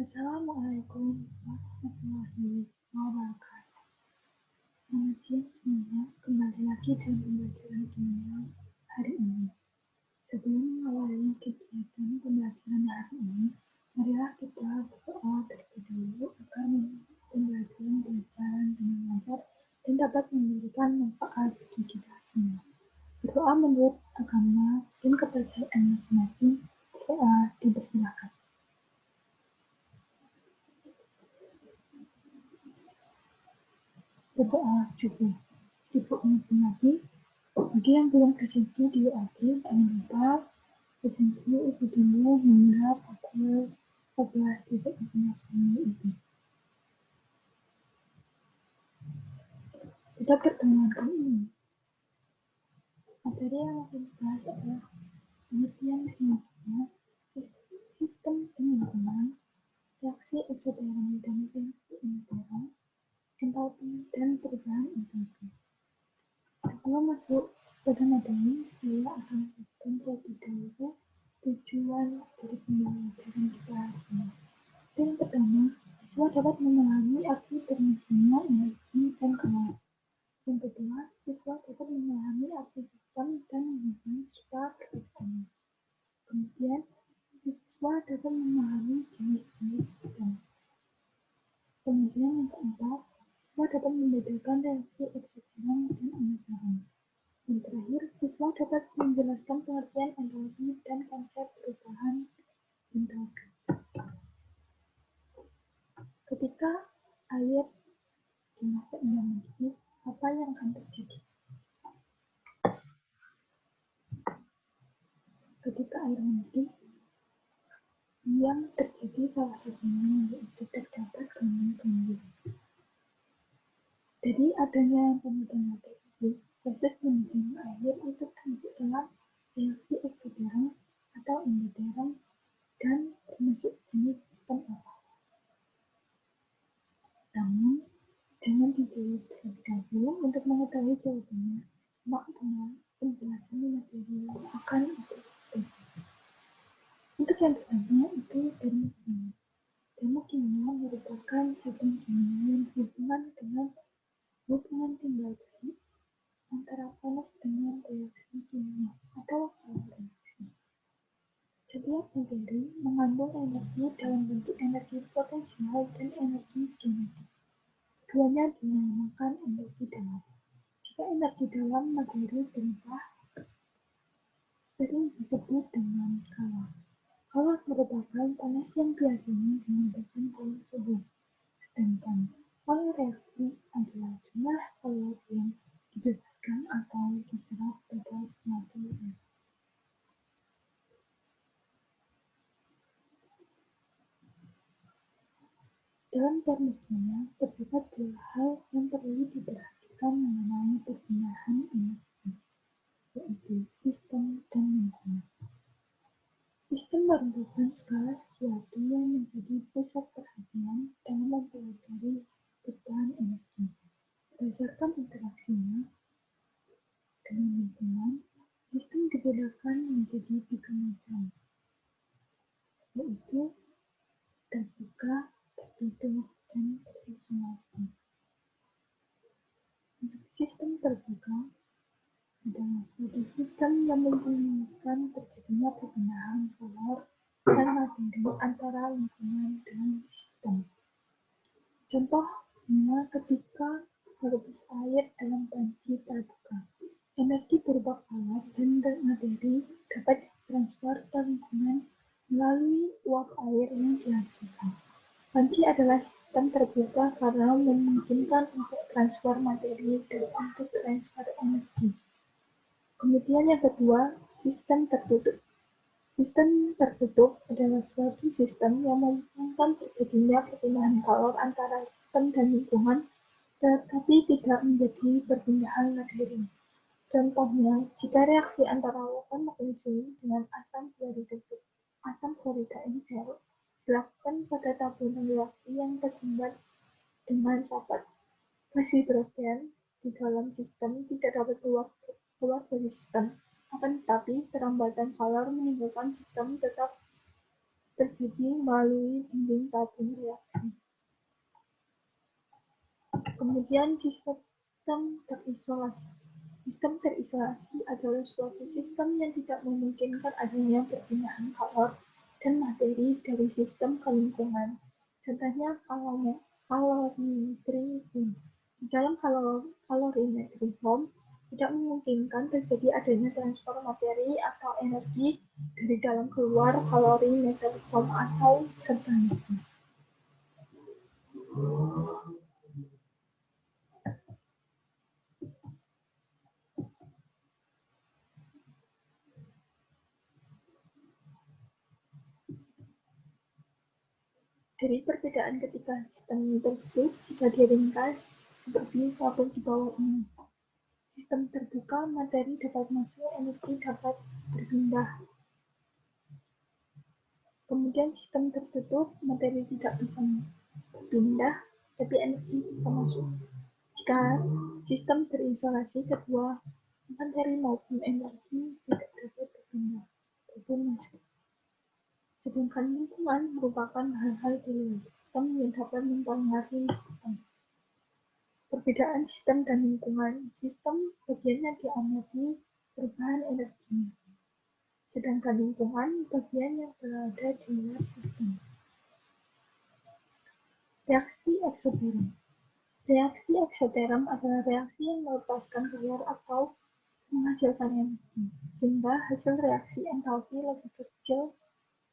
Assalamualaikum warahmatullahi wabarakatuh. Selamat siang semuanya, kembali lagi dalam pembelajaran kimia hari ini. Sebelum mengawali kegiatan pembelajaran hari ini, marilah kita berdoa terlebih dahulu agar pembelajaran berjalan dengan lancar dan dapat memberikan manfaat bagi kita semua. Berdoa menurut agama dan kepercayaan masing-masing. Doa dipersilakan. Berdoa juga. Ibu ingetin lagi, bagi yang belum presensi di UAD, jangan lupa presensi itu dulu hingga pukul 14.00 itu. Pada pertemuan kali ini, materi yang akan dibahas adalah pengertian selanjutnya sistem lingkungan, reaksi eksotermal dan reaksi endotherm, entalpi dan perubahan entalpi. Sebelum masuk pada materi, saya akan menjelaskan terlebih dahulu tujuan dari pembelajaran kita hari ini. Yang pertama, siswa dapat memahami arti terbentuknya energi dan kalori. Yang kedua, siswa dapat memahami arti sistem dan lingkungan secara berbeda. Kemudian, siswa dapat memahami jenis-jenis sistem. Kemudian yang keempat, siswa dapat membedakan reaksi eksoterm dan endotherm. Yang terakhir, siswa dapat menjelaskan pengertian entalpi dan konsep perubahan entalpi. Ketika air dimasak hingga mendidih, apa yang akan terjadi? Ketika air mendidih, yang terjadi salah satunya yaitu terdapat gelombang. Dari adanya pembentukan tersebut, proses mendidihnya air itu termasuk dalam reaksi eksoterm atau endotherm dan termasuk jenis sistem apa. Namun, jangan dijawab terlebih dahulu. Untuk mengetahui jawabannya, maka penjelasan materi yang akan aku sebutkan. Untuk yang pertama itu termokimia. Termokimia merupakan cabang kimia yang berhubungan dengan hubungan timbal balik antara panas dengan reaksi kimia atau reaksi. Setiap materi mengandung energi dalam bentuk energi potensial dan energi kinetik. Keduanya dinamakan energi dalam. Jika energi dalam materi berubah, sering disebut dengan kalor. Kalor merupakan panas yang biasanya dimudahkan oleh suhu, sedangkan kalor reaksi adalah jumlah kalor yang dibebaskan atau diserap pada suatu reaksi. Dalam termokimia, terdapat dua hal yang perlu diperhatikan mengenai perpindahan energi, yaitu sistem dan lingkungan. Sistem merupakan skala sesuatu yang menjadi pusat perhatian dalam mempelajari perubahan energi. Berdasarkan interaksinya dengan lingkungan, sistem dibedakan menjadi 3 macam, yaitu terbuka, tertutup, dan terisolasi. Untuk sistem terbuka adalah suatu sistem yang memungkinkan terjadinya perpindahan kalor dan materi antara lingkungan dan sistem. Contohnya ketika merebus air dalam panci terbuka, energi berupa kalor dan materi dapat ditransfer ke lingkungan melalui uap air yang dihasilkan. Panci adalah sistem terbuka karena memungkinkan untuk transfer materi dan untuk transfer energi. Kemudian yang kedua, sistem tertutup. Sistem tertutup adalah suatu sistem yang memungkinkan terjadinya perpindahan kalor antara sistem dan lingkungan, tetapi tidak menjadi perpindahan materi. Contohnya, jika reaksi antara logam magnesium dengan asam klorida NaCl dilakukan pada taburan reaksi yang tersumbat dengan rapat, gas hidrogen di dalam sistem tidak dapat keluar dari sistem. Akan tetapi, perlambatan kalor meninggalkan sistem tetap terjadi melalui dinding tabung reaksi. Kemudian sistem terisolasi. Sistem terisolasi adalah suatu sistem yang tidak memungkinkan adanya perpindahan kalor dan materi dari sistem ke lingkungan. Contohnya calorimetry form. Di dalam calorimetry form tidak memungkinkan terjadi adanya transfer materi atau energi dari dalam keluar calorimetry form atau sebaliknya. Dari perbedaan ketika sistem tertutup, jika diringkas seperti tabel di bawah ini. Sistem terbuka, materi dapat masuk, energi dapat berpindah. Kemudian sistem tertutup, materi tidak bisa berpindah, tapi energi bisa masuk. Jika sistem terisolasi, kedua materi maupun energi tidak dapat berpindah ataupun masuk. Sedangkan lingkungan merupakan hal-hal di luar sistem yang dapat mempengaruhi sistem. Perbedaan sistem dan lingkungan. Sistem bagian yang diamati perubahan energi, sedangkan lingkungan bagian yang berada di luar sistem. Reaksi eksoterm. Reaksi eksoterm adalah reaksi yang melepaskan keluar atau menghasilkan energi, sehingga hasil reaksi entalpi lebih kecil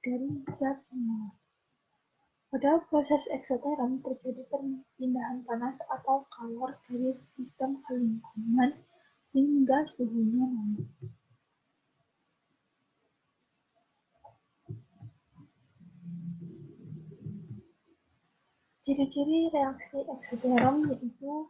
dari zat senyawa. Pada proses eksoterm terjadi perpindahan panas atau kalor dari sistem ke lingkungan sehingga suhunya naik. Ciri-ciri reaksi eksoterm yaitu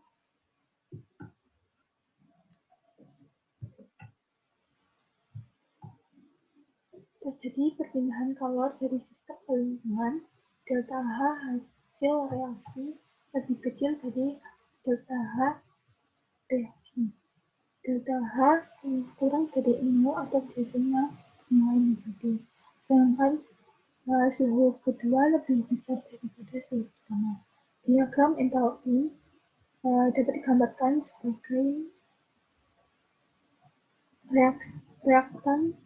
terjadi perpindahan kalor dari sistem ke lingkungan. Delta H hasil reaksi lebih kecil dari delta H reaksi. Delta H kurang dari 0 atau biasanya nilai negatif. Sedangkan suhu kedua lebih besar daripada suhu pertama. Diagram entalpi dapat digambarkan sebagai reaktan.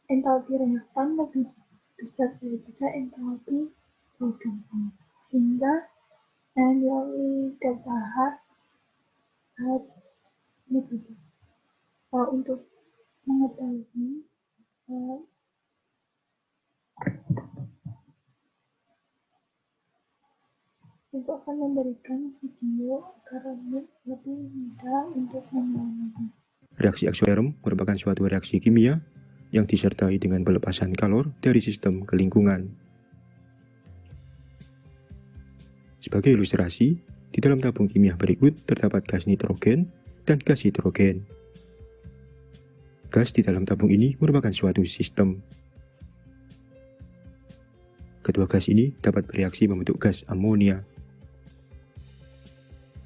Entalpi reaktan lebih besar daripada entalpi produk, sehingga nilai delta H negatif. Untuk mengetahui itu akan memberikan video agar lebih mudah untuk memahami. Reaksi eksoterm merupakan suatu reaksi kimia yang disertai dengan pelepasan kalor dari sistem ke lingkungan. Sebagai ilustrasi, di dalam tabung kimia berikut terdapat gas nitrogen dan gas hidrogen. Gas di dalam tabung ini merupakan suatu sistem. Kedua gas ini dapat bereaksi membentuk gas amonia.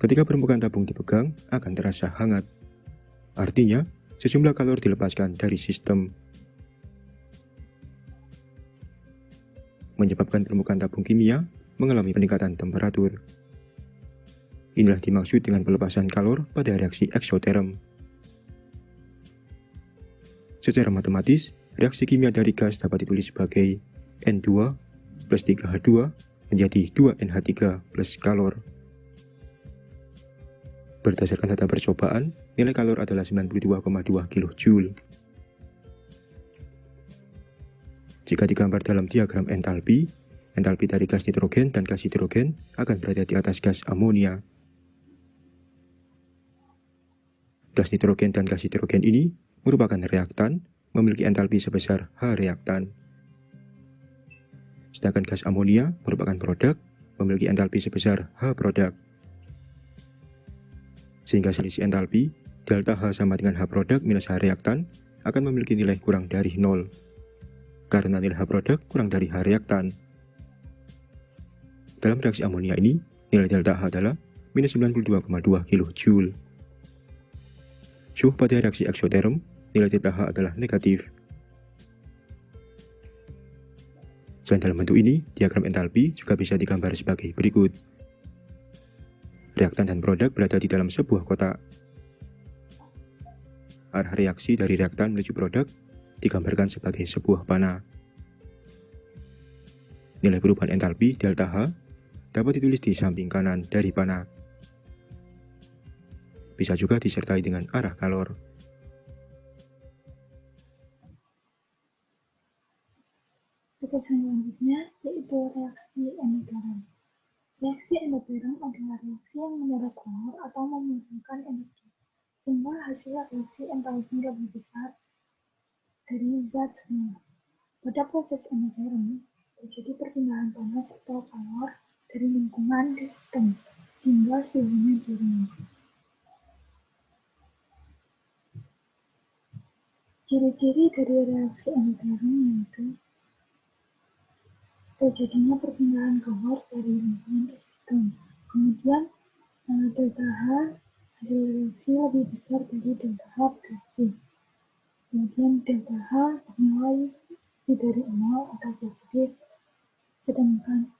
Ketika permukaan tabung dipegang, akan terasa hangat. Artinya, sejumlah kalor dilepaskan dari sistem, menyebabkan permukaan tabung kimia mengalami peningkatan temperatur. Inilah dimaksud dengan pelepasan kalor pada reaksi eksoterm. Secara matematis, reaksi kimia dari gas dapat ditulis sebagai N2 plus 3H2 menjadi 2NH3 plus kalor. Berdasarkan data percobaan, nilai kalor adalah 92,2 kJ. Jika digambar dalam diagram entalpi, entalpi dari gas nitrogen dan gas hidrogen akan berada di atas gas amonia. Gas nitrogen dan gas hidrogen ini merupakan reaktan, memiliki entalpi sebesar H reaktan. Sedangkan gas amonia merupakan produk, memiliki entalpi sebesar H produk. Sehingga selisih entalpi, delta H sama dengan H produk minus H reaktan akan memiliki nilai kurang dari 0. Karena nilai H produk kurang dari H reaktan. Dalam reaksi amonia ini, nilai delta H adalah minus 92,2 kJ. Suhu pada reaksi eksoterm, nilai delta H adalah negatif. Selain dalam bentuk ini, diagram entalpi juga bisa digambar sebagai berikut. Reaktan dan produk berada di dalam sebuah kotak. Arah reaksi dari reaktan menuju produk digambarkan sebagai sebuah panah. Nilai perubahan entalpi delta H dapat ditulis di samping kanan dari panah. Bisa juga disertai dengan arah kalor. Tulisan selanjutnya yaitu reaksi endoterm. Reaksi endoterm adalah reaksi yang menyerap kalor atau memunculkan energi, sehingga hasil reaksi entalpi lebih besar dari zat semula. Pada proses endoterm, terjadi perpindahan panas atau kalor dari lingkungan ke sistem, sehingga suhunya turun. Ciri-ciri dari reaksi endoterm yaitu terjadinya perpindahan kalor dari lingkungan ke sistem. Kemudian delta H hasil reaksi lebih besar dari delta H reaksi. Kemudian delta H bernilai lebih dari 0 atau positif, sedangkan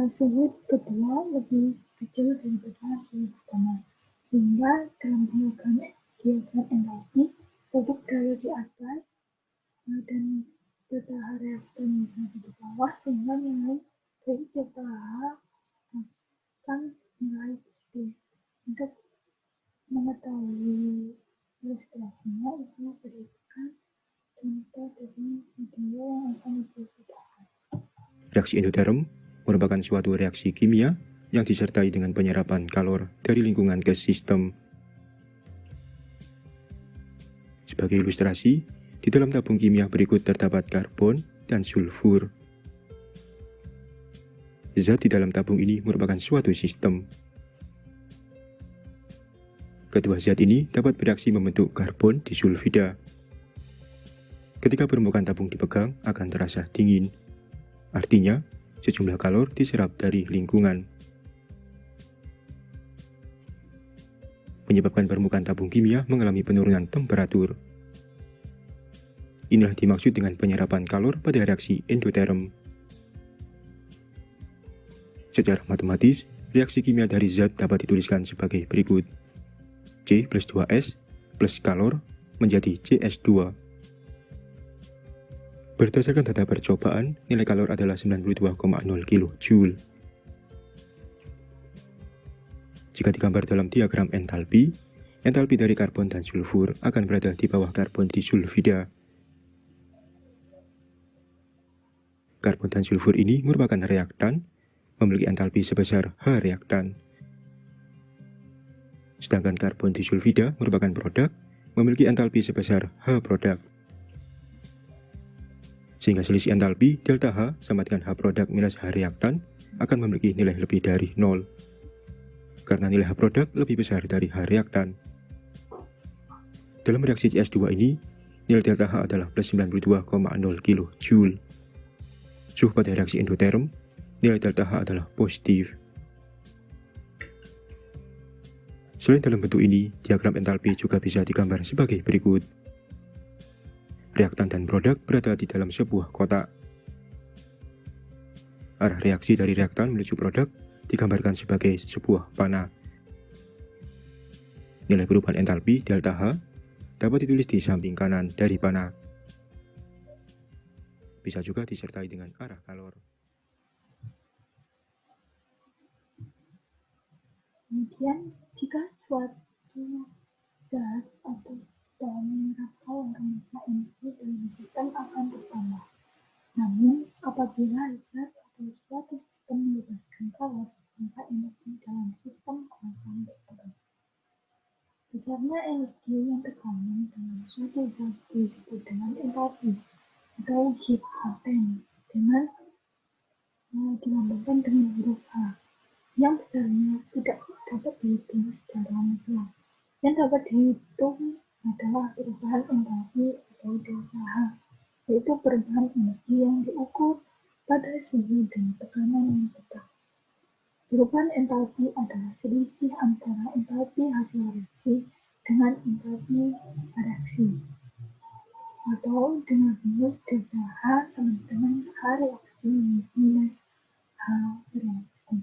suhu kedua lebih kecil daripada suhu pertama. Sehingga dalam diagram entalpi, produk berada di atas dan delta H reaktan berada di bawah, sehingga nilai dari delta H akan nilai positif. Untuk mengetahui ilustrasinya, itu berikan contoh dari video yang akan diputarkan. Reaksi endoterm merupakan suatu reaksi kimia yang disertai dengan penyerapan kalor dari lingkungan ke sistem. Sebagai ilustrasi, di dalam tabung kimia berikut terdapat karbon dan sulfur. Zat di dalam tabung ini merupakan suatu sistem. Kedua zat ini dapat bereaksi membentuk karbon disulfida. Ketika permukaan tabung dipegang akan terasa dingin. Artinya, sejumlah kalor diserap dari lingkungan. Menyebabkan permukaan tabung kimia mengalami penurunan temperatur. Inilah dimaksud dengan penyerapan kalor pada reaksi endoterm. Secara matematis, reaksi kimia dari zat dapat dituliskan sebagai berikut. C plus 2S plus kalor menjadi CS2. Berdasarkan data percobaan, nilai kalor adalah 92,0 kJ. Jika digambar dalam diagram entalpi, entalpi dari karbon dan sulfur akan berada di bawah karbon disulfida. Karbon dan sulfur ini merupakan reaktan, memiliki entalpi sebesar H reaktan. Sedangkan karbon disulfida merupakan produk, memiliki entalpi sebesar H produk. Sehingga selisih entalpi delta H sama dengan H produk minus H reaktan akan memiliki nilai lebih dari 0. Karena nilai H produk lebih besar dari H reaktan. Dalam reaksi CS2 ini, nilai delta H adalah plus 92,0 kJ. Suhu pada reaksi endoterm, nilai delta H adalah positif. Selain dalam bentuk ini, diagram entalpi juga bisa digambar sebagai berikut. Reaktan dan produk berada di dalam sebuah kotak. Arah reaksi dari reaktan menuju produk digambarkan sebagai sebuah panah. Nilai perubahan entalpi delta H dapat ditulis di samping kanan dari panah. Bisa juga disertai dengan arah kalor. Kemudian, jika suatu zat atau sistem menyerap kalor, maka energi dalam sistem akan bertambah. Namun, apabila zat atau suatu sistem melepaskan kalor, maka energi dalam sistem akan berkurang. Besarnya energi yang terkandung dalam suatu zat disebut dengan entalpi atau heat content, dengan dilambangkan dengan huruf H. Yang besarnya tidak dapat dihitung secara mutlak. Yang dapat dihitung adalah perubahan entalpi atau delta H, yaitu perubahan energi yang diukur pada suhu dan tekanan yang tetap. Perubahan entalpi adalah selisih antara entalpi hasil reaksi dengan entalpi reaksi, atau dengan rumus delta H sama dengan reaksi minus H reaksi.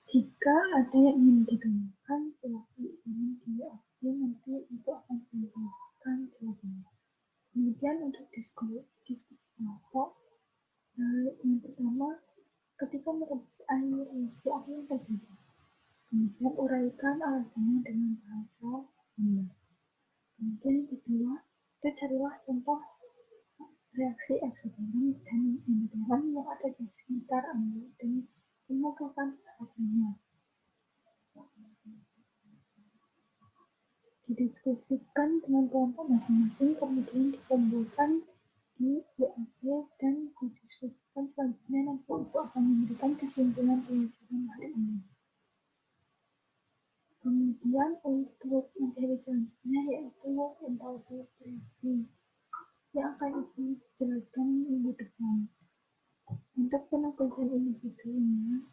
Jika ada yang ingin digunakan, silahkan ingin diakui nanti itu akan disampaikan jawabannya. Kemudian untuk diskusi kelompok, yang pertama, ketika merebus air, reaksi apa yang terjadi? Kemudian uraikan alasannya dengan bahasa Sunda. Kemudian yang kedua, itu carilah contoh reaksi eksoterm dan endoterm yang ada di sekitar Anda dan kemukakan bahasanya. Didiskusikan dengan kelompok masing-masing, kemudian dikumpulkan di UAD dan didiskusikan selanjutnya. Nanti itu akan memberikan kesimpulan pelajaran hari ini. Kemudian untuk materi selanjutnya yaitu entalpi reaksi yang akan ibu jelaskan minggu depan. Untuk penugasan individunya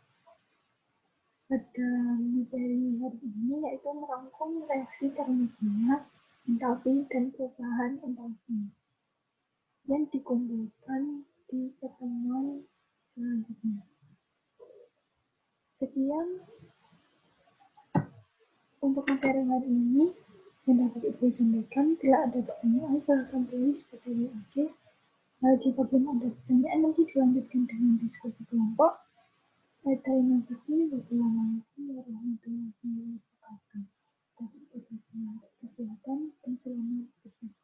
pada materi hari ini yaitu merangkum reaksi termodinamika, entalpi dan perubahan entalpi yang dikumpulkan di pertemuan selanjutnya. Sekian untuk materi hari ini yang dapat Ibu sampaikan. Bila ada pertanyaan, silakan tulis pada WA. Jika belum ada pertanyaan, nanti dilanjutkan dengan diskusi kelompok. Terima kasih. Wassalamualaikum warahmatullahi wabarakatuh. Tetap jaga kesehatan dan selamat bekerja.